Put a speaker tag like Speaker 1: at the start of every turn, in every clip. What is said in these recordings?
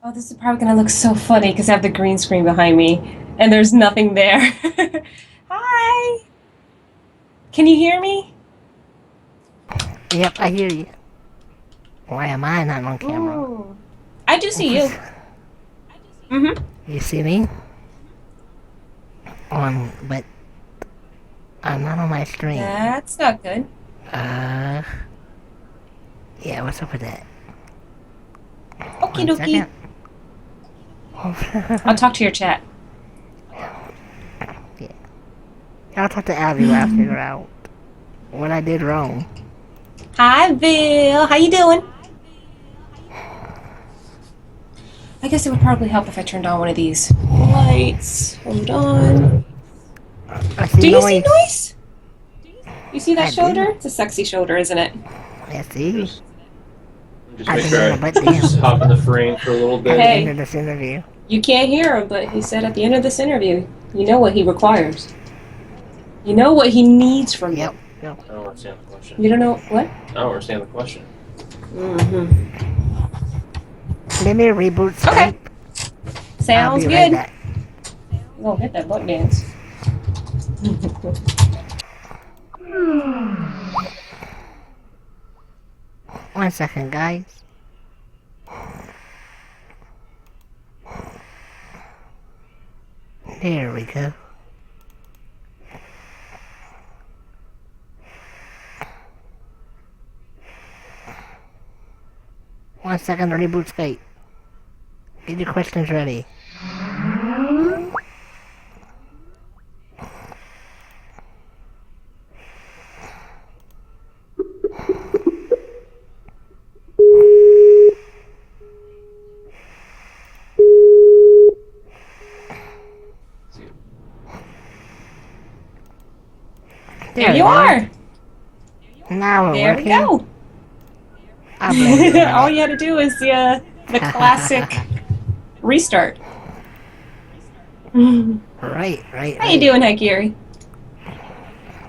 Speaker 1: Oh, this is probably gonna look so funny because I have the green screen behind me and there's nothing there. Hi! Can you hear me?
Speaker 2: Yep, I hear you. Why am I not on camera?
Speaker 1: Ooh. I do see you. Mm-hmm.
Speaker 2: You see me? But I'm not on my stream.
Speaker 1: That's not good.
Speaker 2: Uh, yeah, what's up with that?
Speaker 1: Okie
Speaker 2: One
Speaker 1: dokie.
Speaker 2: second.
Speaker 1: I'll talk to your chat.
Speaker 2: Yeah. I'll talk to Abby while I figure out what I did wrong.
Speaker 1: Hi, Bill. How you doing? I guess it would probably help if I turned on one of these lights. Hold on.
Speaker 2: I see
Speaker 1: Do you see
Speaker 2: noise.
Speaker 1: noise? You see that
Speaker 2: I do.
Speaker 1: shoulder? It's a sexy shoulder, isn't it?
Speaker 2: I see.
Speaker 3: Just
Speaker 2: I
Speaker 3: make
Speaker 2: think
Speaker 3: sure
Speaker 2: I'm a butt
Speaker 3: I just
Speaker 2: down
Speaker 3: hop in the frame for a little
Speaker 2: at the
Speaker 3: bit.
Speaker 2: end
Speaker 1: Hey.
Speaker 2: of this interview.
Speaker 1: You can't hear him, but he said at the end of this interview, you know what he requires. You know what he needs from you.
Speaker 2: Yep.
Speaker 3: I don't understand the question.
Speaker 1: You don't know what?
Speaker 3: I don't understand the question.
Speaker 1: Mm-hmm.
Speaker 2: Let me reboot Skype.
Speaker 1: Okay. Sounds
Speaker 2: I'll be right
Speaker 1: good.
Speaker 2: back.
Speaker 1: Oh, hit that butt dance.
Speaker 2: One second, guys. There we go. One second to reboot Skype. Get your questions ready.
Speaker 1: There you are.
Speaker 2: Now we're
Speaker 1: There we
Speaker 2: working.
Speaker 1: go.
Speaker 2: I blame you.
Speaker 1: All you had to do is the classic restart. How
Speaker 2: Right.
Speaker 1: you doing, Haikiri?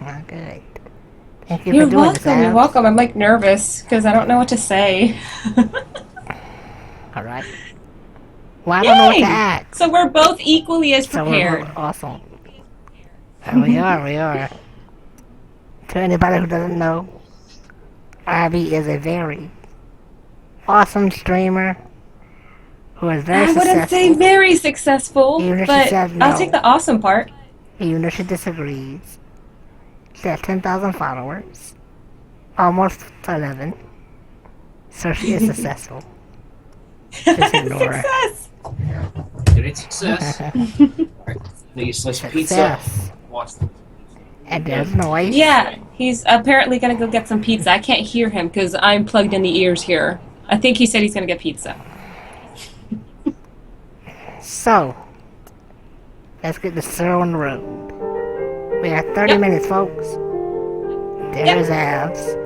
Speaker 2: Not good. Thank you
Speaker 1: You're
Speaker 2: for doing
Speaker 1: welcome.
Speaker 2: this,
Speaker 1: You're
Speaker 2: Abs.
Speaker 1: welcome. I'm like nervous because I don't know what to say.
Speaker 2: Alright. Well, I don't know what to
Speaker 1: Yay!
Speaker 2: ask.
Speaker 1: So we're both equally as
Speaker 2: So
Speaker 1: prepared.
Speaker 2: awesome. We are. To anybody who doesn't know, Abby is a very awesome streamer who is very
Speaker 1: I wouldn't say
Speaker 2: successful,
Speaker 1: very successful,
Speaker 2: even if she
Speaker 1: but
Speaker 2: says
Speaker 1: I'll take
Speaker 2: no,
Speaker 1: the awesome part.
Speaker 2: even if she disagrees. She has 10,000 followers, almost 11, so she is successful. Just ignore her.
Speaker 1: Success!
Speaker 3: Great success. Alright, need a slice of pizza.
Speaker 2: Success.
Speaker 3: Watch.
Speaker 2: And there's noise.
Speaker 1: Yeah, he's apparently gonna go get some pizza. I can't hear him because I'm plugged in the ears here. I think he said he's gonna get pizza.
Speaker 2: So, let's get this show on the road. We have 30
Speaker 1: Yep.
Speaker 2: minutes, folks. There
Speaker 1: Yep.
Speaker 2: is Abs.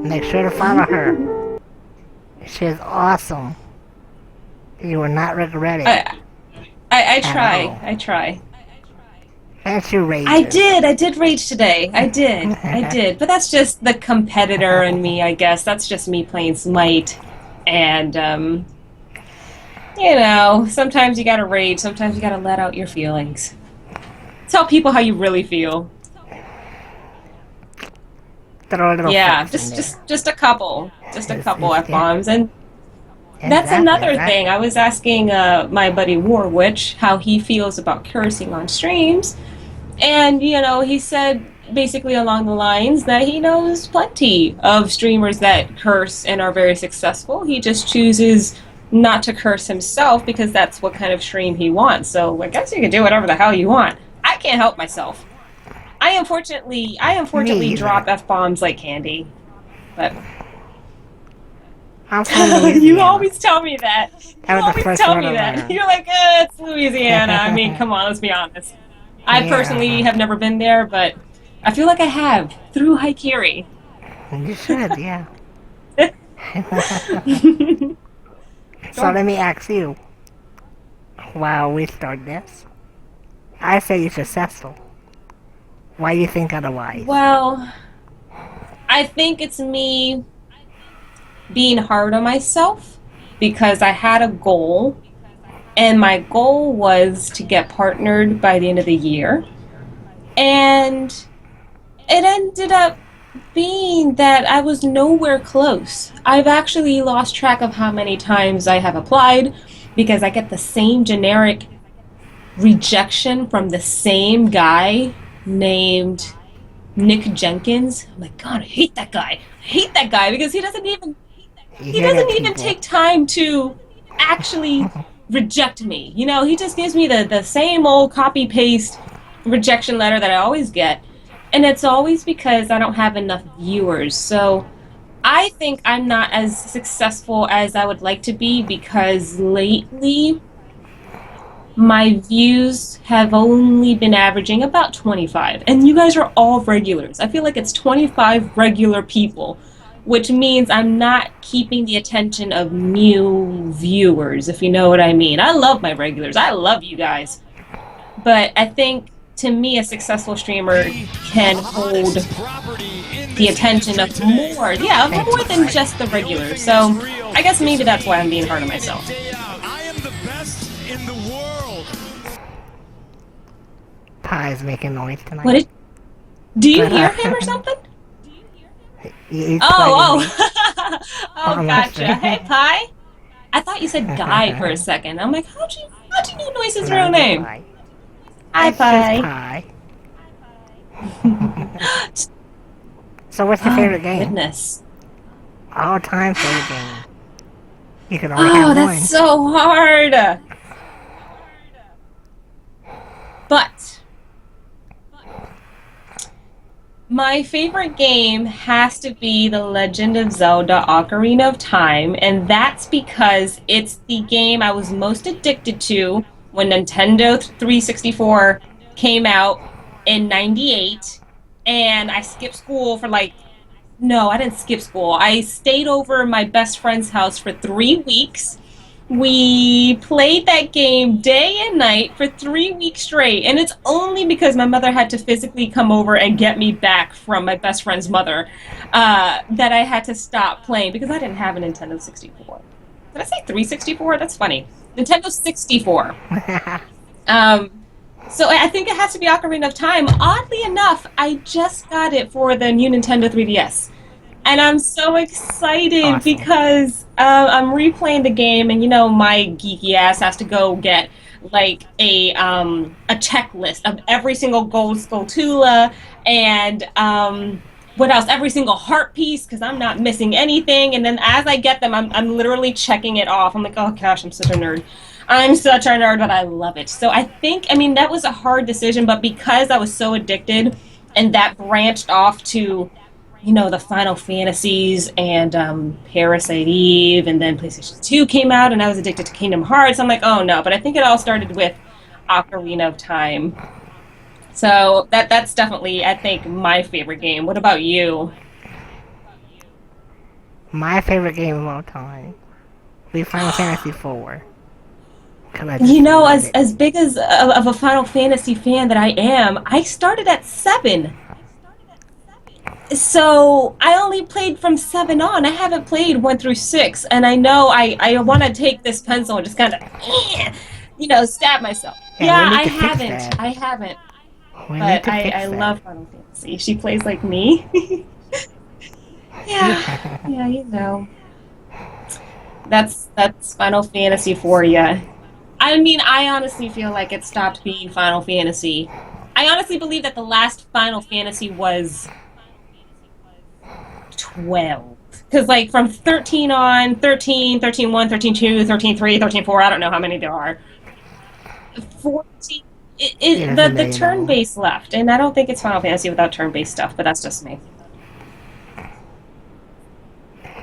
Speaker 2: Make sure to follow her. She is awesome. You will not regret it.
Speaker 1: I try.
Speaker 2: all.
Speaker 1: I try.
Speaker 2: And she rages.
Speaker 1: I did rage today. I did. But that's just the competitor in me, I guess. That's just me playing Smite. And, you know, sometimes you gotta rage, sometimes you gotta let out your feelings. Tell people how you really feel.
Speaker 2: Throw a little
Speaker 1: Yeah,
Speaker 2: facts in
Speaker 1: just a couple. Just a
Speaker 2: Yes,
Speaker 1: couple
Speaker 2: yes,
Speaker 1: F-bombs. And
Speaker 2: there.
Speaker 1: that's
Speaker 2: Exactly,
Speaker 1: another
Speaker 2: exactly.
Speaker 1: thing. I was asking my buddy Warwitch how he feels about cursing on streams. And, you know, he said basically along the lines that he knows plenty of streamers that curse and are very successful. He just chooses not to curse himself because that's what kind of stream he wants. So I guess you can do whatever the hell you want. I can't help myself. I unfortunately
Speaker 2: Me
Speaker 1: drop
Speaker 2: either.
Speaker 1: F-bombs like candy. But
Speaker 2: I'm from
Speaker 1: you
Speaker 2: Louisiana.
Speaker 1: always tell me that. You
Speaker 2: That was the
Speaker 1: always
Speaker 2: first
Speaker 1: tell
Speaker 2: one
Speaker 1: me
Speaker 2: I
Speaker 1: that.
Speaker 2: learned.
Speaker 1: You're like, it's Louisiana. I mean, come on, let's be honest. I
Speaker 2: Yeah.
Speaker 1: personally have never been there, but I feel like I have through Haikiri.
Speaker 2: You should, yeah. So let me ask you, while we start this, I say you're successful. Why do you think otherwise?
Speaker 1: Well, I think it's me being hard on myself because I had a goal, and my goal was to get partnered by the end of the year. And it ended up being that I was nowhere close. I've actually lost track of how many times I have applied because I get the same generic rejection from the same guy named Nick Jenkins. I'm like, God, I hate that guy. I hate that guy because
Speaker 2: You
Speaker 1: he
Speaker 2: hear that,
Speaker 1: doesn't even
Speaker 2: people?
Speaker 1: take time to actually reject me. You know, he just gives me the same old copy paste rejection letter that I always get. And it's always because I don't have enough viewers. So I think I'm not as successful as I would like to be because lately my views have only been averaging about 25. And you guys are all regulars. I feel like it's 25 regular people, which means I'm not keeping the attention of new viewers, if you know what I mean. I love my regulars. I love you guys. But I think to me, a successful streamer can hold the attention of more, yeah, of
Speaker 2: Thank you,
Speaker 1: more than
Speaker 2: Pi.
Speaker 1: just the regulars. So I guess maybe that's why I'm being hard on myself.
Speaker 4: I am the best in the world.
Speaker 2: Pi is making noise tonight.
Speaker 1: What did, do you
Speaker 2: But,
Speaker 1: hear him or something?
Speaker 2: he's
Speaker 1: Oh,
Speaker 2: bugging me.
Speaker 1: oh, oh,
Speaker 2: I'm
Speaker 1: gotcha. Hey,
Speaker 2: listening.
Speaker 1: Pi. I thought you said Guy for a second. I'm like, how'd you know Noise's
Speaker 2: No,
Speaker 1: real
Speaker 2: it's
Speaker 1: name?
Speaker 2: Pi.
Speaker 1: Hi,
Speaker 2: It's just
Speaker 1: Pi.
Speaker 2: Pi. So what's your
Speaker 1: Oh my
Speaker 2: favorite game?
Speaker 1: goodness.
Speaker 2: All-time favorite game. You can only
Speaker 1: Oh,
Speaker 2: have
Speaker 1: that's
Speaker 2: one.
Speaker 1: so hard. But my favorite game has to be The Legend of Zelda Ocarina of Time, and that's because it's the game I was most addicted to when Nintendo 364 came out in 98, and I skipped school for like, no, I didn't skip school. I stayed over my best friend's house for 3 weeks. We played that game day and night for 3 weeks straight, and it's only because my mother had to physically come over and get me back from my best friend's mother that I had to stop playing because I didn't have a Nintendo 64. Did I say 364? That's funny. Nintendo 64. So I think it has to be Ocarina of Time. Oddly enough, I just got it for the new Nintendo 3DS. And I'm so excited
Speaker 2: Awesome.
Speaker 1: because I'm replaying the game, and you know my geeky ass has to go get like a checklist of every single gold Skulltula and what else? Every single heart piece because I'm not missing anything. And then as I get them, I'm literally checking it off. I'm like, oh gosh, I'm such a nerd. I'm such a nerd, but I love it. So I think, I mean, that was a hard decision, but because I was so addicted, and that branched off to the Final Fantasies and Parasite Eve, and then PlayStation 2 came out, and I was addicted to Kingdom Hearts. I'm like, oh no, but I think it all started with Ocarina of Time. So that's definitely, I think, my favorite game. What about you?
Speaker 2: My favorite game of all time. Be Final Fantasy 4. Cause I
Speaker 1: You
Speaker 2: just
Speaker 1: know,
Speaker 2: love
Speaker 1: as
Speaker 2: it.
Speaker 1: as big as of a Final Fantasy fan that I am, I started at 7. So I only played from 7 on. I haven't played 1 through 6, and I know I want to take this pencil and just kind of, stab myself.
Speaker 2: Yeah, we
Speaker 1: Yeah,
Speaker 2: need to fix that.
Speaker 1: I haven't,
Speaker 2: We need
Speaker 1: but
Speaker 2: to
Speaker 1: I
Speaker 2: fix that.
Speaker 1: love Final Fantasy. She plays like me. Yeah,
Speaker 2: Yeah.
Speaker 1: yeah, that's Final Fantasy for you. I mean, I honestly feel like it stopped being Final Fantasy. I honestly believe that the last Final Fantasy was 12. Because, like, from 13 on, 13, 13 1, 13 2, 13 3, 13 4, I don't know how many there are. 14,
Speaker 2: It
Speaker 1: the,
Speaker 2: doesn't
Speaker 1: the
Speaker 2: really
Speaker 1: turn
Speaker 2: know.
Speaker 1: based left. And I don't think it's Final Fantasy without turn based stuff, but that's just me.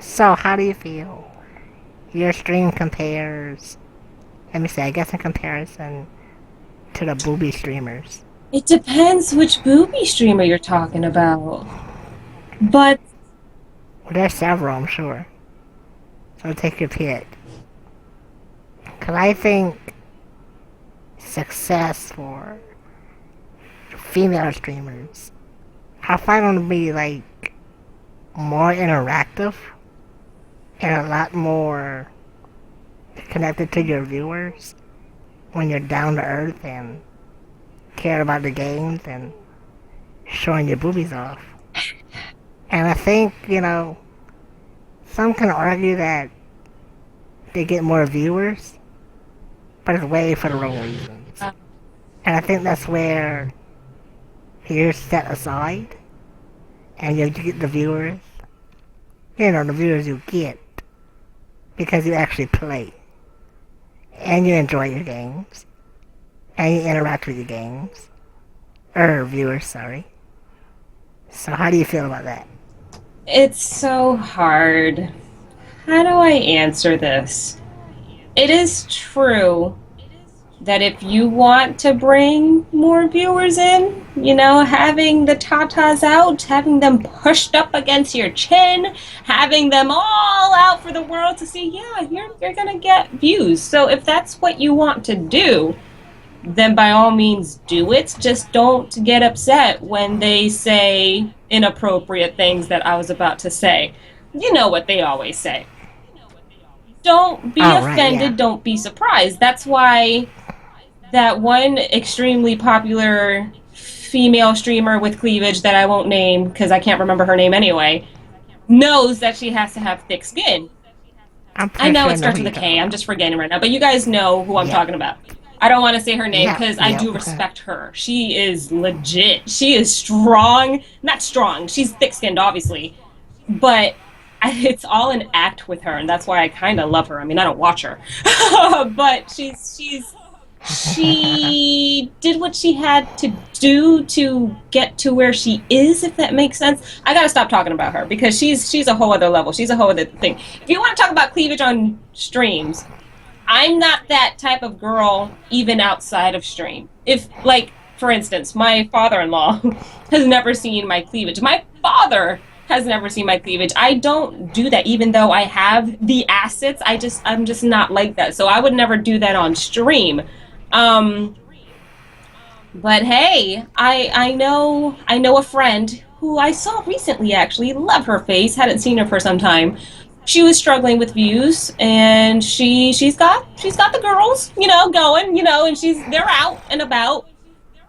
Speaker 2: So, how do you feel? Your stream compares. Let me say, I guess in comparison to the booby streamers.
Speaker 1: It depends which booby streamer you're talking about. But
Speaker 2: Well, there's several, I'm sure. So take your pick. Cause I think success for female streamers, I find them to be like more interactive and a lot more connected to your viewers when you're down to earth and care about the games and showing your boobies off. And I think, some can argue that they get more viewers, but it's way for the wrong reasons. And I think that's where you're set aside, and you get the viewers, the viewers you get, because you actually play, and you enjoy your games, and you interact with your games, or viewers, sorry. So how do you feel about that?
Speaker 1: It's so hard. How do I answer this? It is true that if you want to bring more viewers in, having the tatas out, having them pushed up against your chin, having them all out for the world to see, yeah, you're gonna get views. So if that's what you want to do, then by all means do it. Just don't get upset when they say inappropriate things that I was about to say. You know what they always say. Don't be offended, yeah. Don't be surprised. That's why that one extremely popular female streamer with cleavage that I won't name because I can't remember her name anyway, knows that she has to have thick skin. I know it starts with a K, I'm just forgetting right now, but you guys know who I'm talking about. I don't want to say her name because I do respect her. She is legit. She is strong. Not strong. She's thick-skinned, obviously. But it's all an act with her, and that's why I kind of love her. I mean, I don't watch her. But she did what she had to do to get to where she is, if that makes sense. I gotta stop talking about her because she's a whole other level. She's a whole other thing. If you want to talk about cleavage on streams, I'm not that type of girl even outside of stream. If, like, for instance, my father-in-law has never seen my cleavage. My father has never seen my cleavage. I don't do that even though I have the assets. I'm just not like that. So I would never do that on stream. But hey, I know a friend who I saw recently actually. Love her face. Hadn't seen her for some time. She was struggling with views, and she's got the girls, going, and they're out and about.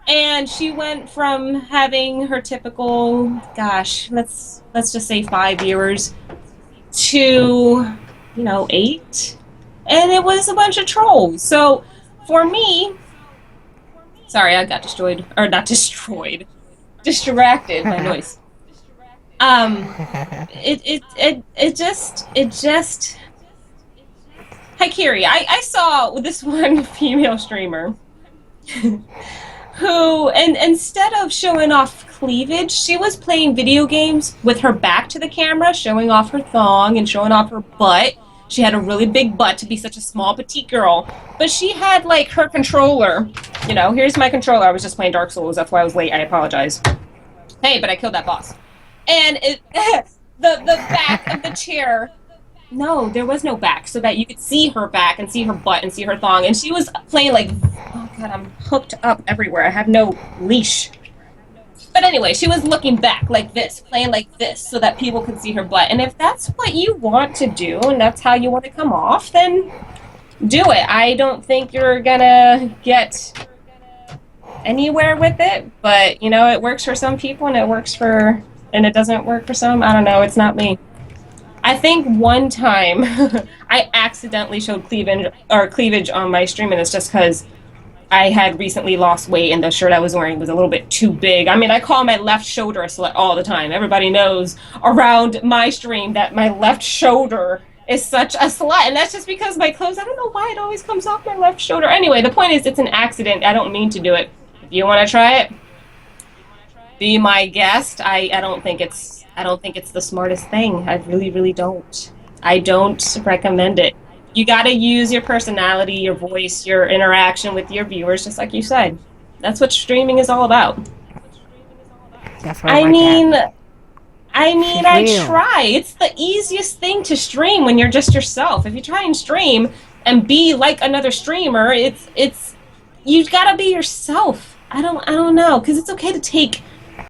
Speaker 1: And she went from having her typical, gosh, let's just say 5 viewers to, 8. And it was a bunch of trolls. So for me, sorry, I got distracted by noise. It just Hi Kiri, I saw this one female streamer who, and instead of showing off cleavage, she was playing video games with her back to the camera, showing off her thong and showing off her butt. She had a really big butt to be such a small petite girl, but she had like her controller. Here's my controller. I was just playing Dark Souls, that's why I was late. I apologize. Hey, but I killed that boss. And the back of the chair, no, there was no back, so that you could see her back and see her butt and see her thong. And she was playing like, oh god, I'm hooked up everywhere. I have no leash. But anyway, she was looking back like this, playing like this, so that people could see her butt. And if that's what you want to do, and that's how you want to come off, then do it. I don't think you're gonna get anywhere with it, but, it works for some people, and it doesn't work for some. I don't know, it's not me. I think one time I accidentally showed cleavage on my stream, and it's just because I had recently lost weight and the shirt I was wearing was a little bit too big. I mean, I call my left shoulder a slut all the time. Everybody knows around my stream that my left shoulder is such a slut, and that's just because my clothes, I don't know why it always comes off my left shoulder. Anyway, the point is it's an accident. I don't mean to do it. If you want to try it, be my guest. I don't think it's the smartest thing. I really, really don't. I don't recommend it. You got to use your personality, your voice, your interaction with your viewers, just like you said. That's what streaming is all about.
Speaker 2: That's what I
Speaker 1: try. It's the easiest thing to stream when you're just yourself. If you try and stream and be like another streamer, it's you got to be yourself. I don't know, because it's okay to take